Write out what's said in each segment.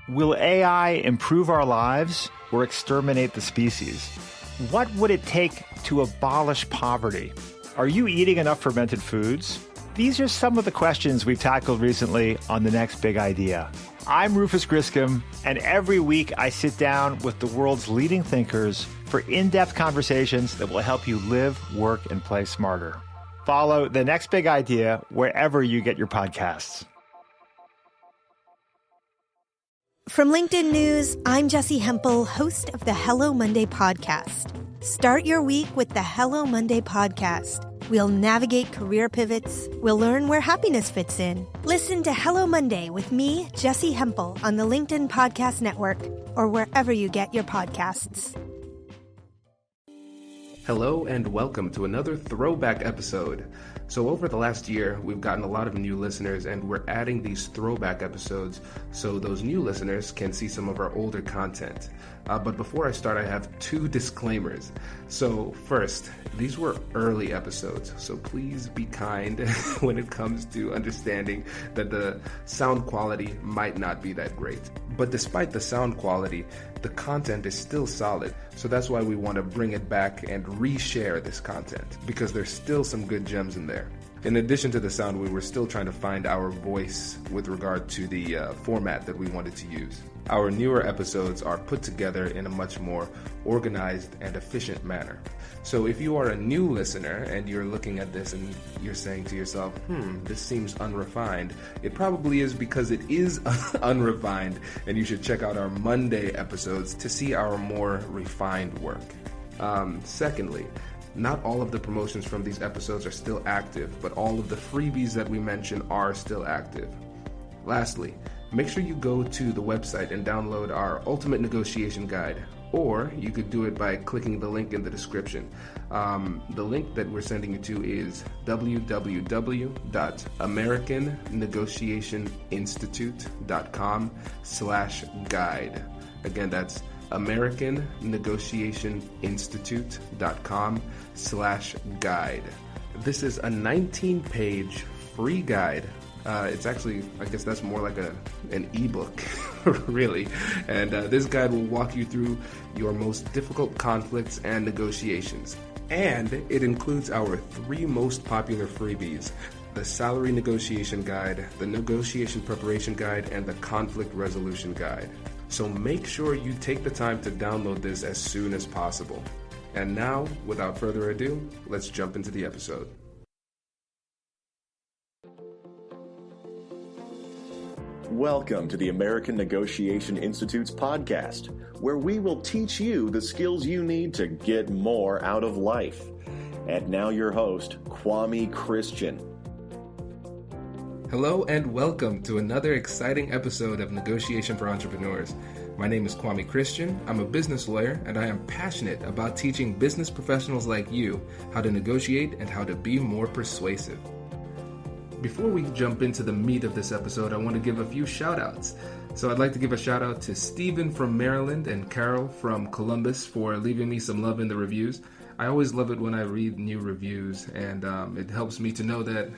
Will AI improve our lives or exterminate the species? What would it take to abolish poverty? Are you eating enough fermented foods? These are some of the questions we've tackled recently on The Next Big Idea. I'm Rufus Griscom, and every week I sit down with the world's leading thinkers for in-depth conversations that will help you live, work, and play smarter. Follow The Next Big Idea wherever you get your podcasts. From LinkedIn News, I'm Jessie Hempel, host of the Hello Monday podcast. Start your week with the Hello Monday podcast. We'll navigate career pivots. We'll learn where happiness fits in. Listen to Hello Monday with me, Jessie Hempel, on the LinkedIn Podcast Network or wherever you get your podcasts. Hello and welcome to another throwback episode. So over the last year, we've gotten a lot of new listeners and we're adding these throwback episodes so those new listeners can see some of our older content. But before I start, I have two disclaimers. So first, these were early episodes, so please be kind when it comes to understanding that the sound quality might not be that great. But despite the sound quality, the content is still solid. So that's why we want to bring it back and reshare this content, because there's still some good gems in there. In addition to the sound, we were still trying to find our voice with regard to the format that we wanted to use. Our newer episodes are put together in a much more organized and efficient manner. So if you are a new listener and you're looking at this and you're saying to yourself, this seems unrefined, it probably is because it is unrefined, and you should check out our Monday episodes to see our more refined work. Secondly, not all of the promotions from these episodes are still active, but all of the freebies that we mention are still active. Lastly, make sure you go to the website and download our Ultimate Negotiation Guide, or you could do it by clicking the link in the description. The link that we're sending you to is www.americannegotiationinstitute.com/guide. Again, that's americannegotiationinstitute.com/guide. This is a 19-page free guide. It's actually, I guess that's more like an ebook, really. And this guide will walk you through your most difficult conflicts and negotiations. And it includes our 3 most popular freebies: the Salary Negotiation Guide, the Negotiation Preparation Guide, and the Conflict Resolution Guide. So make sure you take the time to download this as soon as possible. And now, without further ado, let's jump into the episode. Welcome to the American Negotiation Institute's podcast, where we will teach you the skills you need to get more out of life. And now your host, Kwame Christian. Hello and welcome to another exciting episode of Negotiation for Entrepreneurs. My name is Kwame Christian. I'm a business lawyer, and I am passionate about teaching business professionals like you how to negotiate and how to be more persuasive. Before we jump into the meat of this episode, I want to give a few shout-outs. So I'd like to give a shout-out to Stephen from Maryland and Carol from Columbus for leaving me some love in the reviews. I always love it when I read new reviews, and it helps me to know that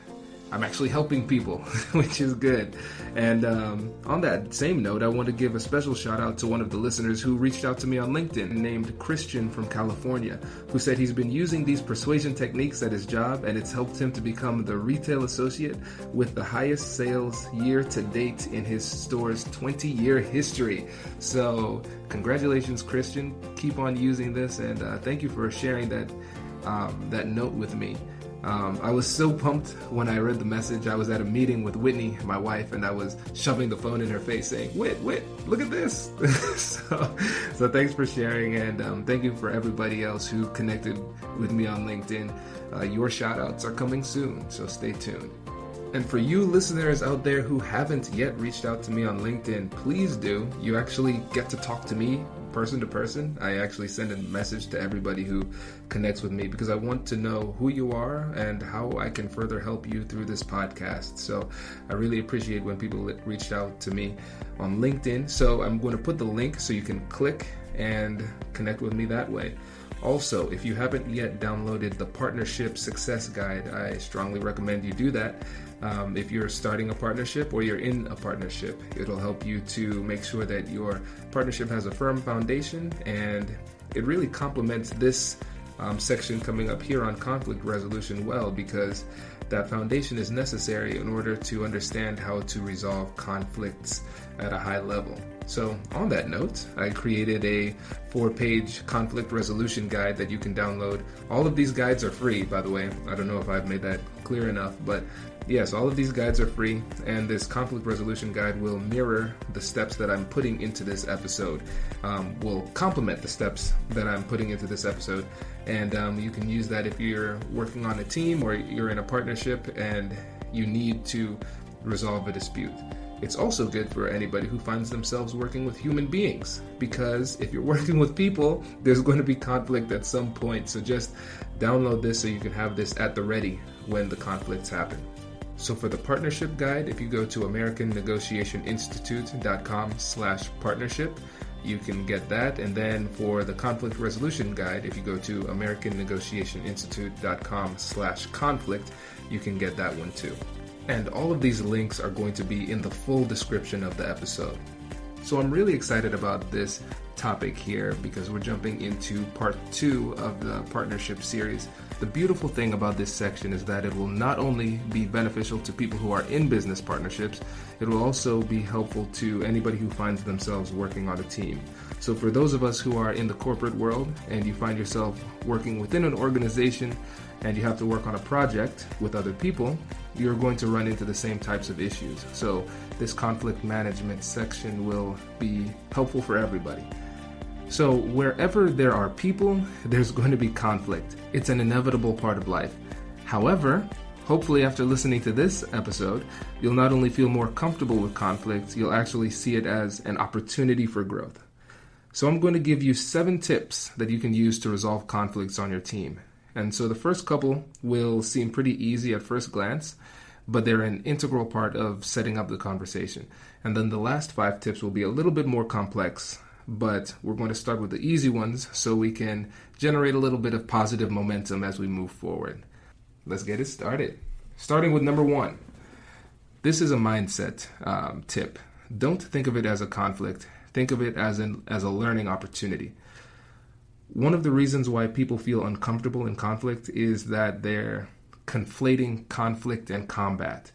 I'm actually helping people, which is good. And on that same note, I want to give a special shout out to one of the listeners who reached out to me on LinkedIn named Christian from California, who said he's been using these persuasion techniques at his job and it's helped him to become the retail associate with the highest sales year to date in his store's 20-year history. So congratulations, Christian. Keep on using this, and thank you for sharing that note with me. I was so pumped when I read the message. I was at a meeting with Whitney, my wife, and I was shoving the phone in her face saying, Whit, look at this. so thanks for sharing, and thank you for everybody else who connected with me on LinkedIn. Your shout outs are coming soon, so stay tuned. And for you listeners out there who haven't yet reached out to me on LinkedIn, please do. You actually get to talk to me person to person. I actually send a message to everybody who connects with me because I want to know who you are and how I can further help you through this podcast. So I really appreciate when people reached out to me on LinkedIn. So I'm going to put the link so you can click and connect with me that way. Also, if you haven't yet downloaded the Partnership Success Guide, I strongly recommend you do that. If you're starting a partnership or you're in a partnership, it'll help you to make sure that your partnership has a firm foundation, and it really complements this section coming up here on conflict resolution well, because that foundation is necessary in order to understand how to resolve conflicts at a high level. So on that note, I created a 4-page conflict resolution guide that you can download. All of these guides are free, by the way. I don't know if I've made that clear enough, but yes, all of these guides are free, and this conflict resolution guide will mirror the steps that I'm putting into this episode, will complement the steps that I'm putting into this episode, and you can use that if you're working on a team or you're in a partnership and you need to resolve a dispute. It's also good for anybody who finds themselves working with human beings, because if you're working with people, there's going to be conflict at some point. So just download this so you can have this at the ready when the conflicts happen. So for the partnership guide, if you go to AmericanNegotiationInstitute.com/partnership, you can get that. And then for the conflict resolution guide, if you go to AmericanNegotiationInstitute.com/conflict, you can get that one too. And all of these links are going to be in the full description of the episode. So I'm really excited about this topic here because we're jumping into part 2 of the partnership series. The beautiful thing about this section is that it will not only be beneficial to people who are in business partnerships, it will also be helpful to anybody who finds themselves working on a team. So for those of us who are in the corporate world and you find yourself working within an organization and you have to work on a project with other people, you're going to run into the same types of issues. So this conflict management section will be helpful for everybody. So wherever there are people, there's going to be conflict. It's an inevitable part of life. However, hopefully after listening to this episode, you'll not only feel more comfortable with conflict, you'll actually see it as an opportunity for growth. So I'm going to give you 7 tips that you can use to resolve conflicts on your team. And so the first couple will seem pretty easy at first glance, but they're an integral part of setting up the conversation. And then the last 5 tips will be a little bit more complex, but we're going to start with the easy ones so we can generate a little bit of positive momentum as we move forward. Let's get it started. Starting with number 1. This is a mindset tip. Don't think of it as a conflict. Think of it as a learning opportunity. One of the reasons why people feel uncomfortable in conflict is that they're conflating conflict and combat.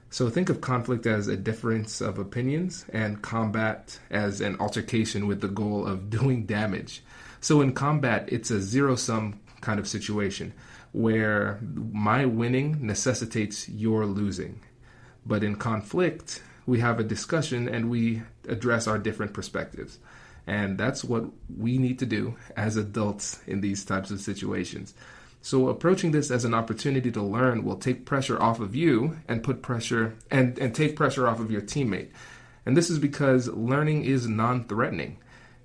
So think of conflict as a difference of opinions and combat as an altercation with the goal of doing damage. So in combat, it's a zero-sum kind of situation where my winning necessitates your losing. But in conflict, we have a discussion and we address our different perspectives. And that's what we need to do as adults in these types of situations. So approaching this as an opportunity to learn will take pressure off of you and put pressure and take pressure off of your teammate. And this is because learning is non-threatening.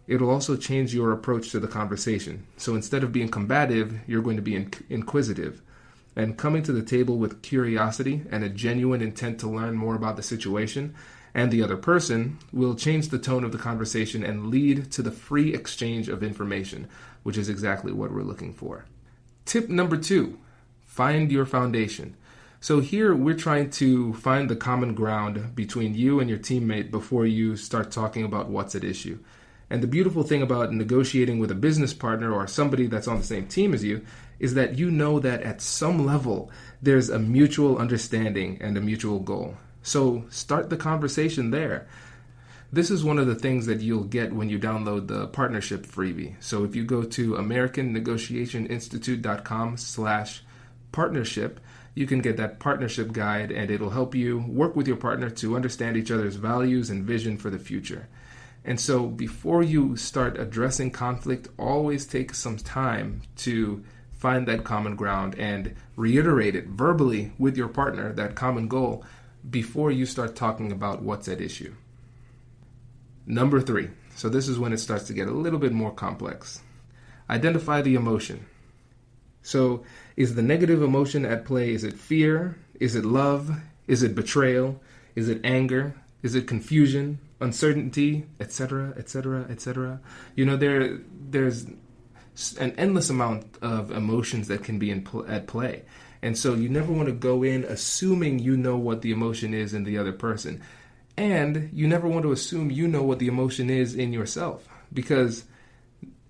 It'll also change your approach to the conversation. So instead of being combative, you're going to be inquisitive. And coming to the table with curiosity and a genuine intent to learn more about the situation and the other person will change the tone of the conversation and lead to the free exchange of information, which is exactly what we're looking for. Tip number 2, find your foundation. So here we're trying to find the common ground between you and your teammate before you start talking about what's at issue. And the beautiful thing about negotiating with a business partner or somebody that's on the same team as you is that you know that at some level there's a mutual understanding and a mutual goal. So start the conversation there. This is one of the things that you'll get when you download the partnership freebie. So if you go to AmericanNegotiationInstitute.com/partnership, you can get that partnership guide and it'll help you work with your partner to understand each other's values and vision for the future. And so before you start addressing conflict, always take some time to find that common ground and reiterate it verbally with your partner, that common goal, before you start talking about what's at issue. Number 3. So this is when it starts to get a little bit more complex. Identify the emotion. So is the negative emotion at play? Is it fear? Is it love? Is it betrayal? Is it anger? Is it confusion? uncertainty, etc., etc., etc. There's an endless amount of emotions that can be at play. And so you never want to go in assuming you know what the emotion is in the other person. And you never want to assume you know what the emotion is in yourself, because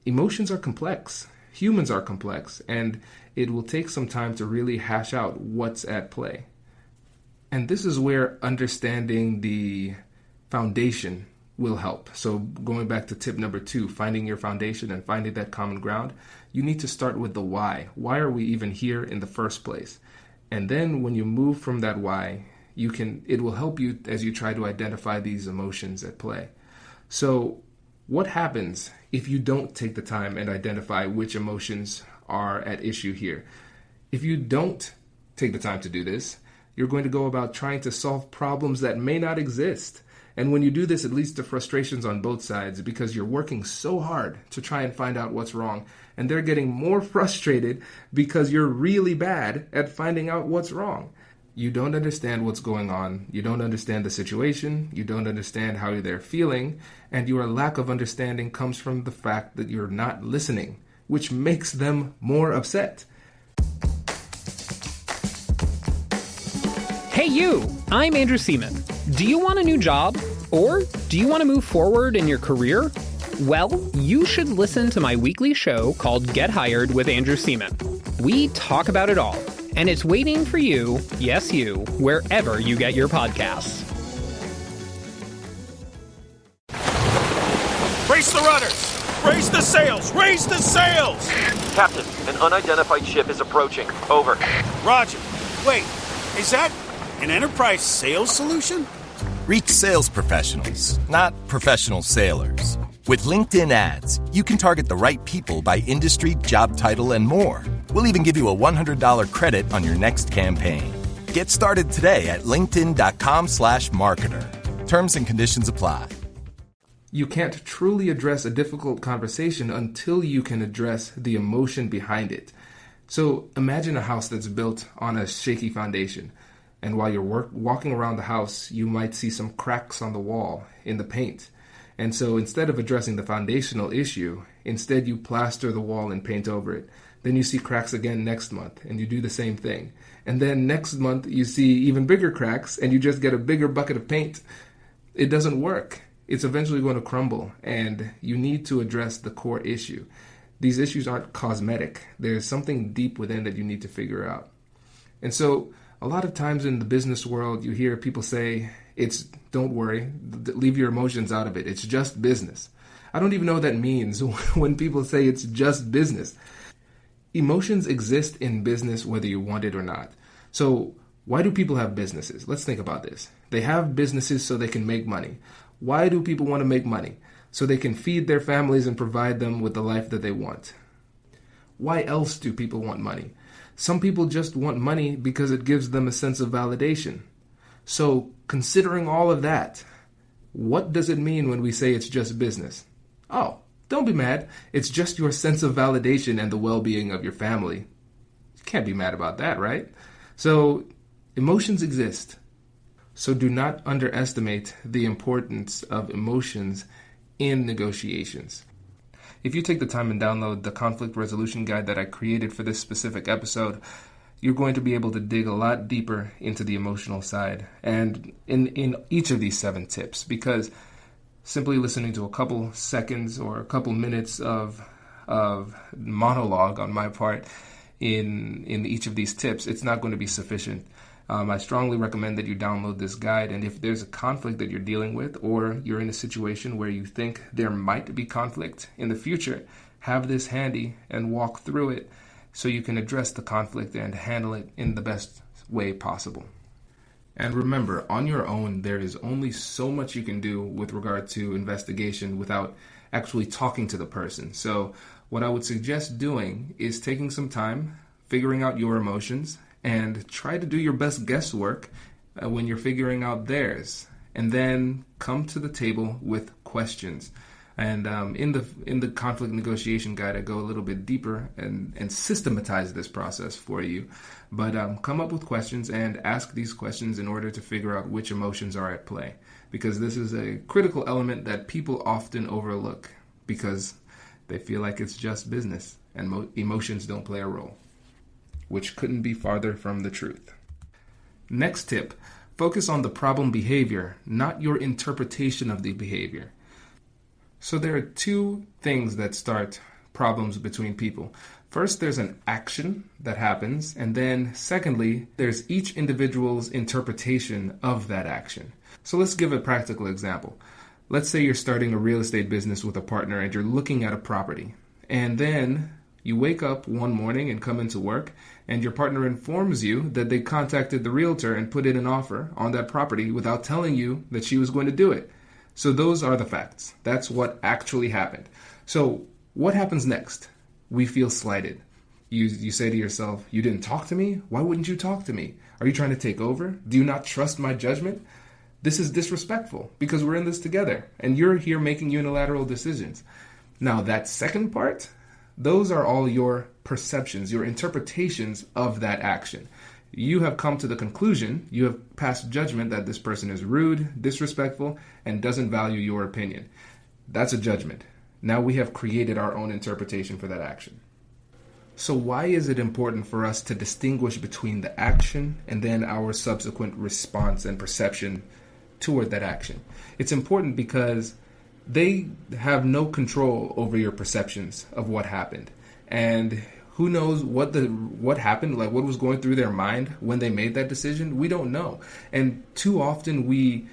emotions are complex. Humans are complex, and it will take some time to really hash out what's at play. And this is where understanding the foundation will help. So going back to tip number 2, finding your foundation and finding that common ground, you need to start with the why. Why are we even here in the first place? And then when you move from that why, it will help you as you try to identify these emotions at play. So what happens if you don't take the time and identify which emotions are at issue here? If you don't take the time to do this, you're going to go about trying to solve problems that may not exist. And when you do this, it leads to frustrations on both sides, because you're working so hard to try and find out what's wrong, and they're getting more frustrated because you're really bad at finding out what's wrong. You don't understand what's going on. You don't understand the situation. You don't understand how they're feeling. And your lack of understanding comes from the fact that you're not listening, which makes them more upset. Hey you, I'm Andrew Seaman. Do you want a new job? Or do you want to move forward in your career? Well, you should listen to my weekly show called Get Hired with Andrew Seaman. We talk about it all, and it's waiting for you, yes you, wherever you get your podcasts. Brace the rudders! Raise the sails! Raise the sails! Captain, an unidentified ship is approaching. Over. Roger. Wait, is that an enterprise sales solution? Reach sales professionals, not professional sailors. With LinkedIn ads, you can target the right people by industry, job title, and more. We'll even give you a $100 credit on your next campaign. Get started today at linkedin.com/marketer. Terms and conditions apply. You can't truly address a difficult conversation until you can address the emotion behind it. So imagine a house that's built on a shaky foundation. And while you're walking around the house, you might see some cracks on the wall in the paint. And so instead of addressing the foundational issue, instead you plaster the wall and paint over it. Then you see cracks again next month, and you do the same thing. And then next month you see even bigger cracks, and you just get a bigger bucket of paint. It doesn't work. It's eventually going to crumble, and you need to address the core issue. These issues aren't cosmetic. There's something deep within that you need to figure out. And so a lot of times in the business world, you hear people say, don't worry, leave your emotions out of it. It's just business. I don't even know what that means when people say it's just business. Emotions exist in business whether you want it or not. So why do people have businesses? Let's think about this. They have businesses so they can make money. Why do people want to make money? So they can feed their families and provide them with the life that they want. Why else do people want money? Some people just want money because it gives them a sense of validation. So considering all of that, what does it mean when we say it's just business? Oh, don't be mad. It's just your sense of validation and the well-being of your family. You can't be mad about that, right? So emotions exist. So do not underestimate the importance of emotions in negotiations. If you take the time and download the conflict resolution guide that I created for this specific episode, you're going to be able to dig a lot deeper into the emotional side and in each of these 7 tips, because simply listening to a couple seconds or a couple minutes of monologue on my part in each of these tips, it's not going to be sufficient. I strongly recommend that you download this guide, and if there's a conflict that you're dealing with, or you're in a situation where you think there might be conflict in the future, have this handy and walk through it so you can address the conflict and handle it in the best way possible. And remember, on your own, there is only so much you can do with regard to investigation without actually talking to the person. So what I would suggest doing is taking some time, figuring out your emotions, and try to do your best guesswork when you're figuring out theirs. And then come to the table with questions. And in the conflict negotiation guide, I go a little bit deeper and systematize this process for you. But come up with questions and ask these questions in order to figure out which emotions are at play. because this is a critical element that people often overlook because they feel like it's just business and emotions don't play a role, which couldn't be farther from the truth. Next tip, focus on the problem behavior, not your interpretation of the behavior. So there are two things that start problems between people. First, there's an action that happens, and then secondly, there's each individual's interpretation of that action. So let's give a practical example. Let's say you're starting a real estate business with a partner and you're looking at a property, and then you wake up one morning and come into work, and your partner informs you that they contacted the realtor and put in an offer on that property without telling you that she was going to do it. So those are the facts. That's what actually happened. So what happens next? We feel slighted. You say to yourself, you didn't talk to me? Why wouldn't you talk to me? Are you trying to take over? Do you not trust my judgment? This is disrespectful because we're in this together and you're here making unilateral decisions. Now that second part, those are all your perceptions, your interpretations of that action. You have come to the conclusion, you have passed judgment that this person is rude, disrespectful, and doesn't value your opinion. That's a judgment. Now we have created our own interpretation for that action. So why is it important for us to distinguish between the action and then our subsequent response and perception toward that action? It's important because they have no control over your perceptions of what happened. And who knows what happened, like what was going through their mind when they made that decision? We don't know. And too often we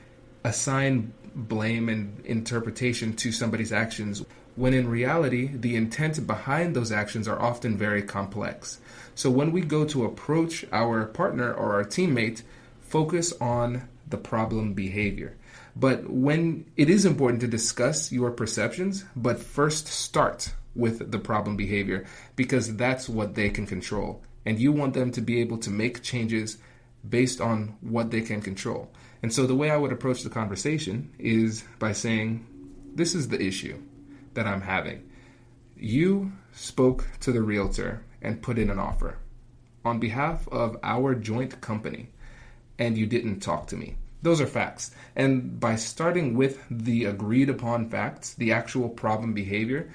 assign blame and interpretation to somebody's actions when in reality, the intent behind those actions are often very complex. So when we go to approach our partner or our teammate, focus on the problem behavior. But when it is important to discuss your perceptions, but first start with the problem behavior because that's what they can control. And you want them to be able to make changes based on what they can control. And so the way I would approach the conversation is by saying, this is the issue that I'm having. You spoke to the realtor and put in an offer on behalf of our joint company, and you didn't talk to me. Those are facts. And by starting with the agreed upon facts, the actual problem behavior,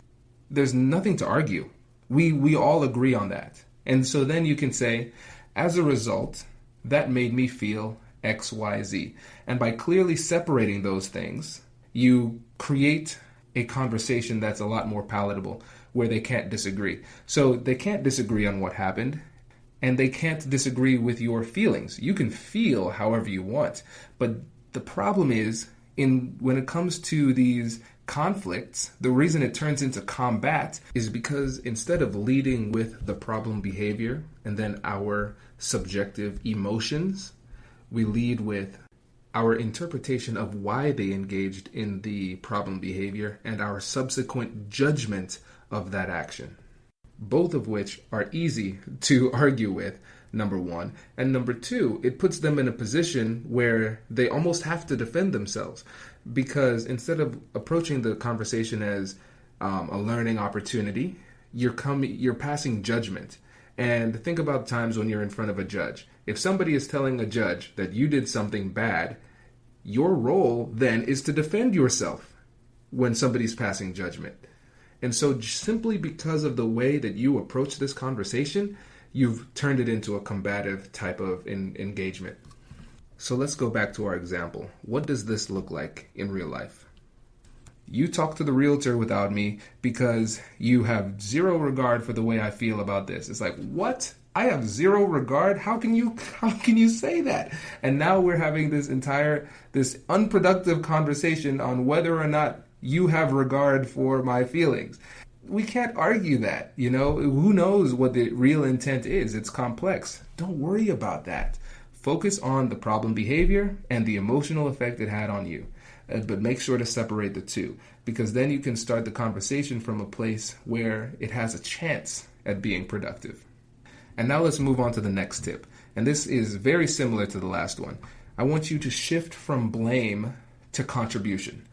there's nothing to argue. We all agree on that. And so then you can say, as a result, that made me feel X, Y, Z. And by clearly separating those things, you create a conversation that's a lot more palatable where they can't disagree. So they can't disagree on what happened, and they can't disagree with your feelings. You can feel however you want, but the problem is when it comes to these conflicts, the reason it turns into combat is because instead of leading with the problem behavior and then our subjective emotions, we lead with our interpretation of why they engaged in the problem behavior and our subsequent judgment of that action. Both of which are easy to argue with, number one. And number two, it puts them in a position where they almost have to defend themselves. Because instead of approaching the conversation as a learning opportunity, you're passing judgment. And think about times when you're in front of a judge. If somebody is telling a judge that you did something bad, your role then is to defend yourself when somebody's passing judgment. And so simply because of the way that you approach this conversation, you've turned it into a combative type of engagement. So let's go back to our example. What does this look like in real life? You talk to the realtor without me because you have zero regard for the way I feel about this. It's like, what? I have zero regard? How can you say that? And now we're having this unproductive conversation on whether or not you have regard for my feelings. We can't argue that, Who knows what the real intent is? It's complex. Don't worry about that. Focus on the problem behavior and the emotional effect it had on you. But make sure to separate the two, because then you can start the conversation from a place where it has a chance at being productive. And now let's move on to the next tip. And this is very similar to the last one. I want you to shift from blame to contribution.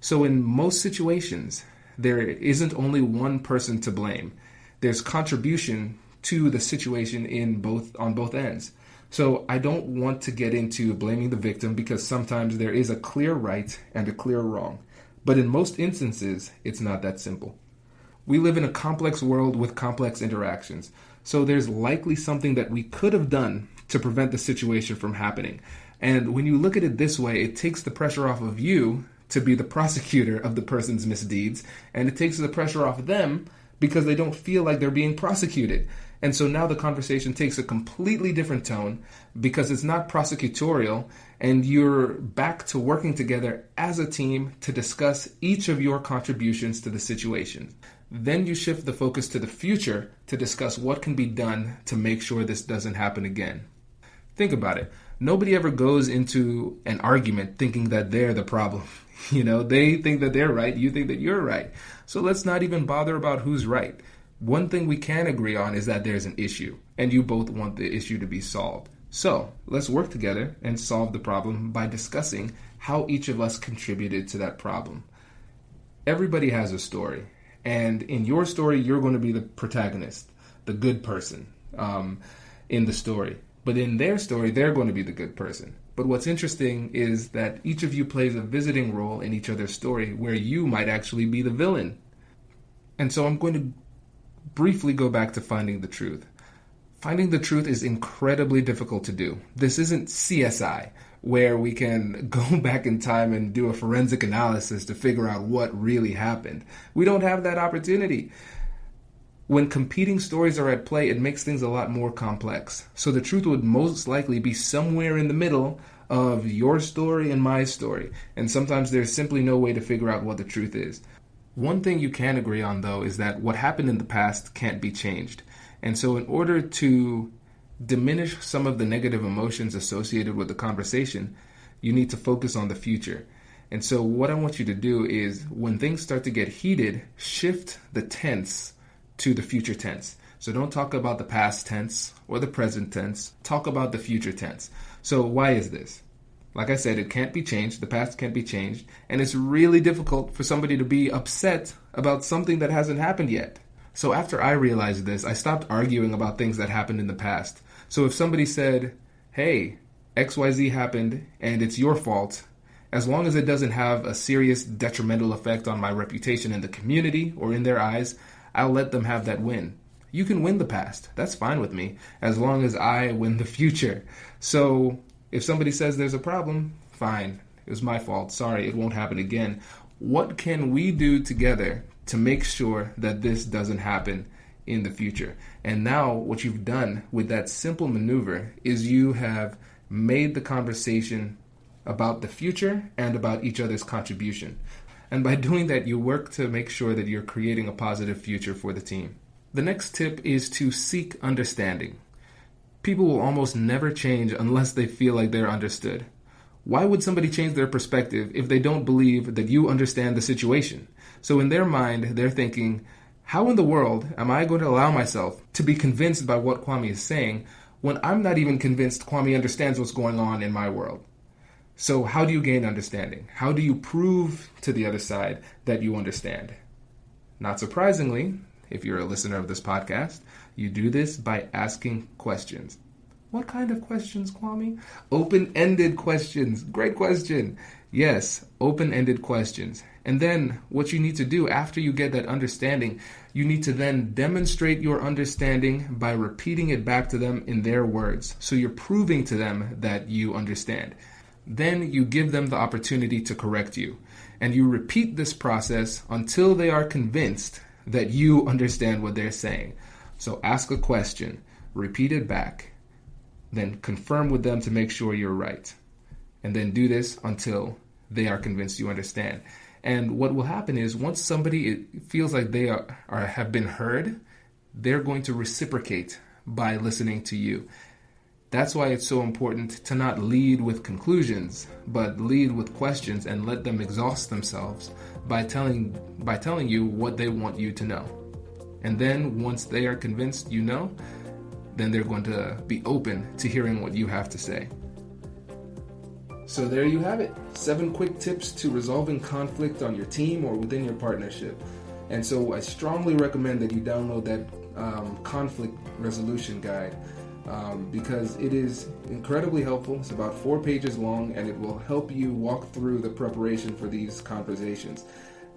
So in most situations, there isn't only one person to blame. There's contribution to the situation on both ends. So I don't want to get into blaming the victim, because sometimes there is a clear right and a clear wrong. But in most instances, it's not that simple. We live in a complex world with complex interactions. So there's likely something that we could have done to prevent the situation from happening. And when you look at it this way, it takes the pressure off of you to be the prosecutor of the person's misdeeds, and it takes the pressure off them because they don't feel like they're being prosecuted. And so now the conversation takes a completely different tone because it's not prosecutorial, and you're back to working together as a team to discuss each of your contributions to the situation. Then you shift the focus to the future to discuss what can be done to make sure this doesn't happen again. Think about it. Nobody ever goes into an argument thinking that they're the problem. They think that they're right, you think that you're right. So let's not even bother about who's right. One thing we can agree on is that there's an issue, and you both want the issue to be solved. So let's work together and solve the problem by discussing how each of us contributed to that problem. Everybody has a story, and in your story, you're going to be the protagonist, the good person in the story. But in their story, they're going to be the good person. But what's interesting is that each of you plays a visiting role in each other's story where you might actually be the villain. And so I'm going to briefly go back to finding the truth. Finding the truth is incredibly difficult to do. This isn't CSI, where we can go back in time and do a forensic analysis to figure out what really happened. We don't have that opportunity. When competing stories are at play, it makes things a lot more complex. So the truth would most likely be somewhere in the middle of your story and my story. And sometimes there's simply no way to figure out what the truth is. One thing you can agree on, though, is that what happened in the past can't be changed. And so in order to diminish some of the negative emotions associated with the conversation, you need to focus on the future. And so what I want you to do is, when things start to get heated, shift the tense to the future tense. So don't talk about the past tense or the present tense. Talk about the future tense. So why is this? Like I said, it can't be changed. The past can't be changed. And it's really difficult for somebody to be upset about something that hasn't happened yet. So after I realized this, I stopped arguing about things that happened in the past. So if somebody said, hey, XYZ happened and it's your fault, as long as it doesn't have a serious detrimental effect on my reputation in the community or in their eyes, I'll let them have that win. You can win the past. That's fine with me, as long as I win the future. So if somebody says there's a problem, fine. It was my fault. Sorry, it won't happen again. What can we do together to make sure that this doesn't happen in the future? And now what you've done with that simple maneuver is you have made the conversation about the future and about each other's contribution. And by doing that, you work to make sure that you're creating a positive future for the team. The next tip is to seek understanding. People will almost never change unless they feel like they're understood. Why would somebody change their perspective if they don't believe that you understand the situation? So in their mind, they're thinking, how in the world am I going to allow myself to be convinced by what Kwame is saying when I'm not even convinced Kwame understands what's going on in my world? So how do you gain understanding? How do you prove to the other side that you understand? Not surprisingly, if you're a listener of this podcast, you do this by asking questions. What kind of questions, Kwame? Open-ended questions. Great question. Yes, open-ended questions. And then what you need to do after you get that understanding, you need to then demonstrate your understanding by repeating it back to them in their words. So you're proving to them that you understand. Then you give them the opportunity to correct you. And you repeat this process until they are convinced that you understand what they're saying. So ask a question, repeat it back, then confirm with them to make sure you're right. And then do this until they are convinced you understand. And what will happen is once somebody feels like they have been heard, they're going to reciprocate by listening to you. That's why it's so important to not lead with conclusions, but lead with questions and let them exhaust themselves by telling you what they want you to know. And then once they are convinced you know, then they're going to be open to hearing what you have to say. So there you have it. 7 quick tips to resolving conflict on your team or within your partnership. And so I strongly recommend that you download that conflict resolution guide. because it is incredibly helpful. It's about 4 pages long, and it will help you walk through the preparation for these conversations.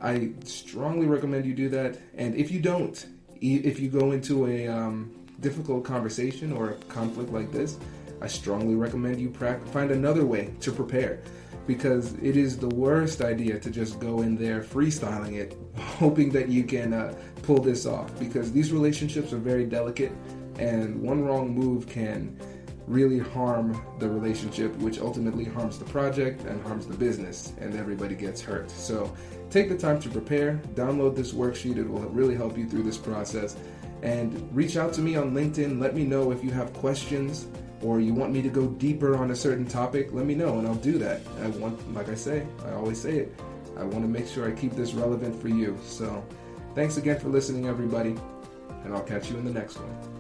I strongly recommend you do that. And if you don't, if you go into a difficult conversation or a conflict like this, I strongly recommend you find another way to prepare, because it is the worst idea to just go in there freestyling it, hoping that you can pull this off, because these relationships are very delicate, and one wrong move can really harm the relationship, which ultimately harms the project and harms the business, and everybody gets hurt. So take the time to prepare, download this worksheet. It will really help you through this process, and reach out to me on LinkedIn. Let me know if you have questions or you want me to go deeper on a certain topic. Let me know and I'll do that. Like I always say it, I want to make sure I keep this relevant for you. So thanks again for listening, everybody, and I'll catch you in the next one.